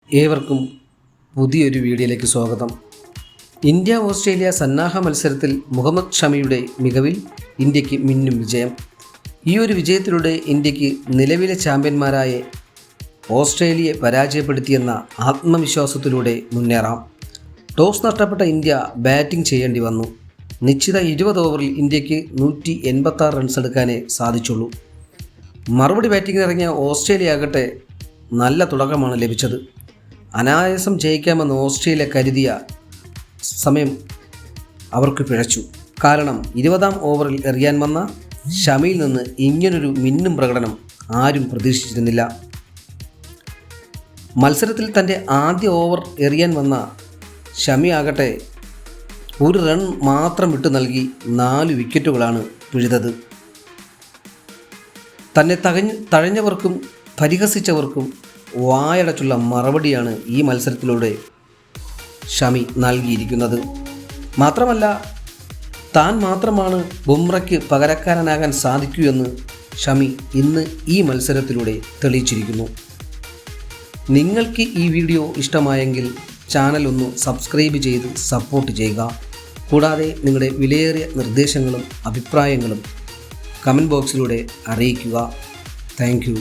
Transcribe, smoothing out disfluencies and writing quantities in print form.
ഏവർക്കും പുതിയൊരു വീഡിയോയിലേക്ക് സ്വാഗതം. ഇന്ത്യ ഓസ്ട്രേലിയ സന്നാഹ മത്സരത്തിൽ മുഹമ്മദ് ഷമിയുടെ മികവിൽ ഇന്ത്യക്ക് മിന്നും വിജയം. ഈ ഒരു വിജയത്തിലൂടെ ഇന്ത്യക്ക് നിലവിലെ ചാമ്പ്യന്മാരായ ഓസ്ട്രേലിയയെ പരാജയപ്പെടുത്തിയെന്ന ആത്മവിശ്വാസത്തിലൂടെ മുന്നേറാം. ടോസ് നഷ്ടപ്പെട്ട ഇന്ത്യ ബാറ്റിംഗ് ചെയ്യേണ്ടി വന്നു. നിശ്ചിത 20 ഓവറിൽ ഇന്ത്യക്ക് 186 റൺസ് എടുക്കാനേ സാധിച്ചുള്ളൂ. മറുപടി ബാറ്റിങ്ങിനിറങ്ങിയ ഓസ്ട്രേലിയ ആകട്ടെ നല്ല തുടക്കമാണ് ലഭിച്ചത്. അനായാസം ജയിക്കാമെന്ന് ഓസ്ട്രേലിയ കരുതിയ സമയം അവർക്ക് പിഴച്ചു. കാരണം 20-ാം ഓവറിൽ എറിയാൻ വന്ന ഷമിയിൽ നിന്ന് ഇങ്ങനൊരു മിന്നും പ്രകടനം ആരും പ്രതീക്ഷിച്ചിരുന്നില്ല. മത്സരത്തിൽ തൻ്റെ ആദ്യ ഓവർ എറിയാൻ വന്ന ഷമി ആകട്ടെ ഒരു റൺ മാത്രം വിട്ടു നൽകി 4 വിക്കറ്റുകളാണ് പിഴുതത്. തന്നെ തഴഞ്ഞവർക്കും പരിഹസിച്ചവർക്കും വായടച്ചുള്ള മറുപടിയാണ് ഈ മത്സരത്തിലൂടെ ഷമി നൽകിയിരിക്കുന്നത്. മാത്രമല്ല, താൻ മാത്രമാണ് ബുംറയ്ക്ക് പകരക്കാരനാകാൻ സാധിക്കൂ എന്ന് ഷമി ഇന്ന് ഈ മത്സരത്തിലൂടെ തെളിയിച്ചിരിക്കുന്നു. നിങ്ങൾക്ക് ഈ വീഡിയോ ഇഷ്ടമായെങ്കിൽ ചാനൽ ഒന്ന് സബ്സ്ക്രൈബ് ചെയ്ത് സപ്പോർട്ട് ചെയ്യുക. കൂടാതെ നിങ്ങളുടെ വിലയേറിയ നിർദ്ദേശങ്ങളും അഭിപ്രായങ്ങളും കമൻറ്റ് ബോക്സിലൂടെ അറിയിക്കുക. Thank you.